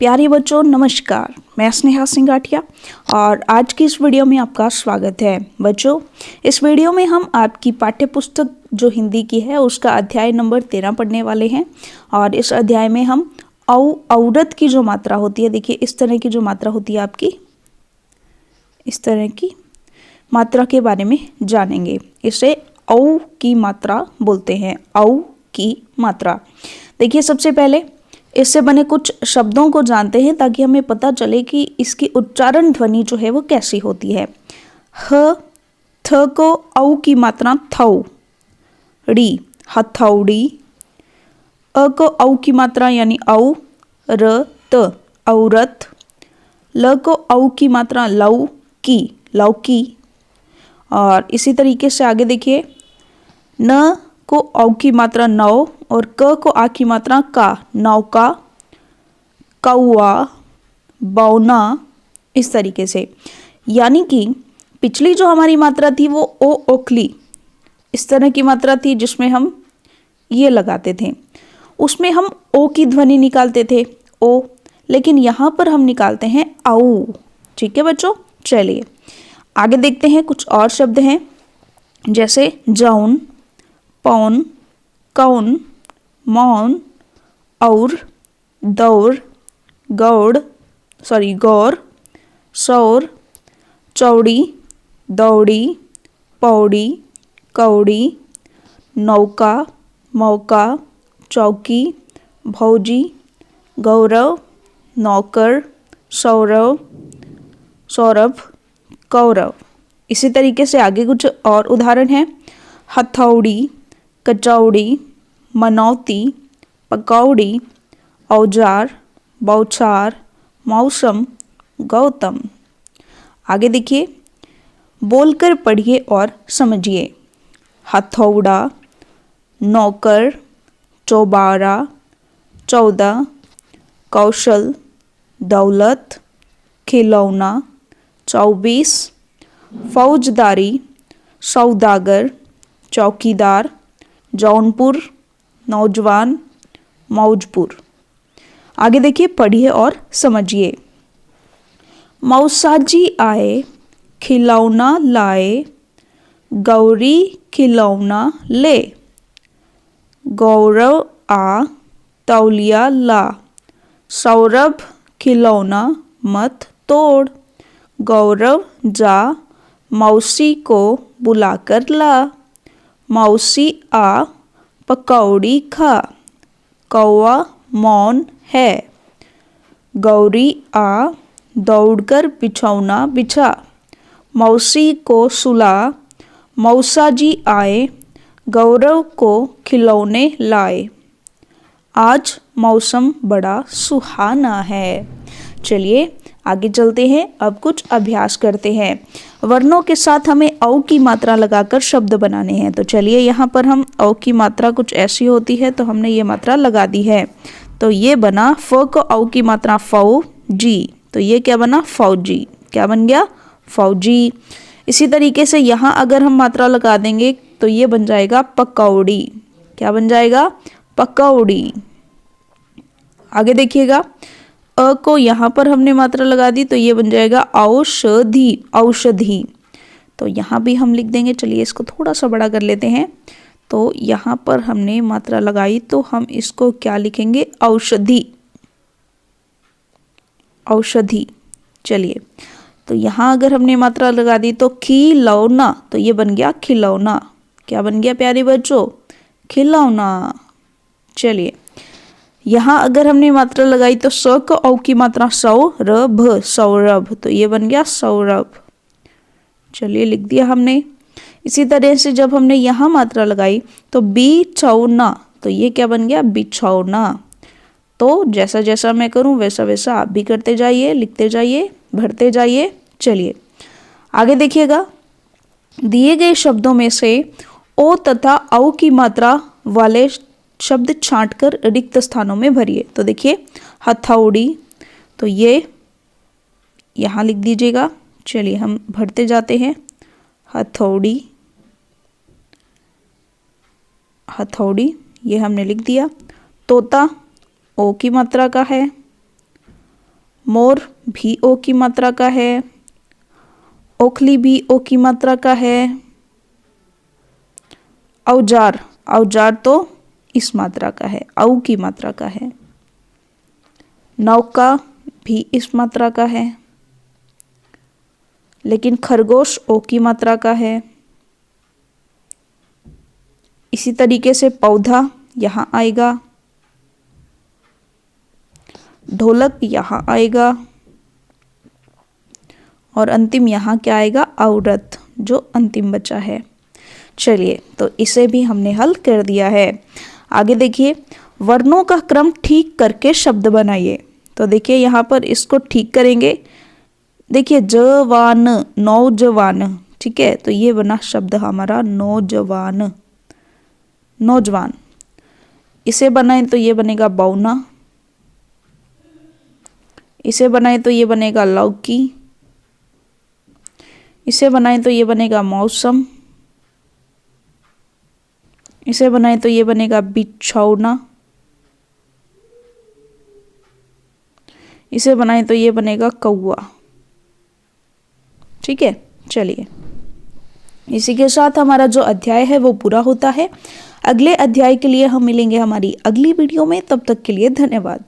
प्यारे बच्चों नमस्कार, मैं स्नेहा सिंगाठिया और आज की इस वीडियो में आपका स्वागत है। बच्चों, इस वीडियो में हम आपकी पाठ्य पुस्तक जो हिंदी की है उसका अध्याय नंबर 13 पढ़ने वाले हैं। और इस अध्याय में हम औरत की जो मात्रा होती है, देखिए इस तरह की जो मात्रा होती है आपकी, इस तरह की मात्रा के बारे में जानेंगे। इसे औ की मात्रा बोलते हैं, औ की मात्रा। देखिए सबसे पहले इससे बने कुछ शब्दों को जानते हैं ताकि हमें पता चले कि इसकी उच्चारण ध्वनि जो है वो कैसी होती है। ह थ को औ की मात्रा थौ, ड़ी हथौड़ी। अ को औ की मात्रा यानी औ, र त औरत। ल को औ की मात्रा लौ की, लौकी। और इसी तरीके से आगे देखिए, न को औ की मात्रा नौ और क को आ की मात्रा का, नौका, कौआ, बौना। इस तरीके से, यानी कि पिछली जो हमारी मात्रा थी वो ओ ओखली इस तरह की मात्रा थी जिसमें हम ये लगाते थे, उसमें हम ओ की ध्वनि निकालते थे, ओ। लेकिन यहाँ पर हम निकालते हैं औ। ठीक है बच्चों, चलिए आगे देखते हैं। कुछ और शब्द हैं जैसे जौन, पौन, कौन, मौन, और, दौर, गौड़, गौर, सौर, चौड़ी, दौड़ी, पौड़ी, कौड़ी, नौका, मौका, चौकी, भौजी, गौरव, नौकर, सौरव, सौरभ, कौरव। इसी तरीके से आगे कुछ और उदाहरण हैं। हथौड़ी, कचौड़ी, मनौती, पकौड़ी, औजार, बौछार, मौसम, गौतम। आगे देखिए, बोलकर पढ़िए और समझिए। हथौड़ा, नौकर, चौबारा, 14, कौशल, दौलत, खिलौना, 24, फौजदारी, सौदागर, चौकीदार, जौनपुर, नौजवान, मौजपुर। आगे देखिए, पढ़िए और समझिए। मौसाजी आए, खिलौना लाए, गौरी खिलौना ले। गौरव आ, तौलिया ला। सौरभ खिलौना मत तोड़। गौरव जा, मौसी को बुलाकर ला। मौसी आ, पकौड़ी खा। कौआ मौन है। गौरी आ, दौड़कर बिछौना बिछा। मौसी को सुला। मौसाजी आए, गौरव को खिलौने लाए। आज मौसम बड़ा सुहाना है। चलिए आगे चलते हैं, अब कुछ अभ्यास करते हैं। वर्णों के साथ हमें औ की मात्रा लगाकर शब्द बनाने हैं। तो चलिए यहाँ पर हम औ की मात्रा कुछ ऐसी होती है, तो हमने ये मात्रा लगा दी है। तो ये बना फ को औ की मात्रा फौ जी, तो ये क्या बना, फौजी। क्या बन गया, फौजी। इसी तरीके से यहाँ अगर हम मात्रा लगा देंगे तो ये बन जाएगा पकौड़ी। क्या बन जाएगा, पकौड़ी। आगे देखिएगा, अ को यहाँ पर हमने मात्रा लगा दी तो ये बन जाएगा औषधि, औषधि। तो यहाँ भी हम लिख देंगे, चलिए इसको थोड़ा सा बड़ा कर लेते हैं। तो यहाँ पर हमने मात्रा लगाई तो हम इसको क्या लिखेंगे, औषधि, औषधि। चलिए, तो यहाँ अगर हमने मात्रा लगा दी तो खिलौना, तो ये बन गया खिलौना। क्या बन गया प्यारे बच्चों, खिलौना। चलिए, यहाँ अगर हमने मात्रा लगाई तो स को औ की मात्रा सौरभ, सौरभ, तो ये बन गया सौरभ। चलिए लिख दिया हमने। इसी तरह से जब हमने यहाँ मात्रा लगाई तो बिछौना, तो ये क्या बन गया, बिछौना। तो जैसा जैसा मैं करूँ वैसा वैसा आप भी करते जाइए, लिखते जाइए, भरते जाइए। चलिए आगे देखिएगा, दिए गए शब्दों में से ओ तथा औ की मात्रा वाले शब्द छांटकर रिक्त स्थानों में भरिए। तो देखिए, हथौड़ी, तो ये यहाँ लिख दीजिएगा। चलिए हम भरते जाते हैं। हथौड़ी, हथौड़ी, ये हमने लिख दिया। तोता ओ की मात्रा का है। मोर भी ओ की मात्रा का है, ओखली भी ओ की मात्रा का है, औजार, औजार तो इस मात्रा का है, औ की मात्रा का है, नौका भी इस मात्रा का है, लेकिन खरगोश ओ की मात्रा का है। इसी तरीके से पौधा यहाँ आएगा, ढोलक यहाँ आएगा, और अंतिम यहाँ क्या आएगा, औरत, जो अंतिम बचा है। चलिए, तो इसे भी हमने हल कर दिया है। आगे देखिए, वर्णों का क्रम ठीक करके शब्द बनाइए। तो देखिए यहाँ पर इसको ठीक करेंगे। देखिए जवान, नौजवान, ठीक है, तो ये बना शब्द हमारा नौजवान, नौजवान। इसे बनाए तो ये बनेगा बौना, इसे बनाए तो ये बनेगा लौकी, इसे बनाए तो ये बनेगा मौसम, इसे बनाए तो ये बनेगा बिछौना, इसे बनाए तो ये बनेगा कौवा। ठीक है, चलिए, इसी के साथ हमारा जो अध्याय है वो पूरा होता है। अगले अध्याय के लिए हम मिलेंगे हमारी अगली वीडियो में। तब तक के लिए धन्यवाद।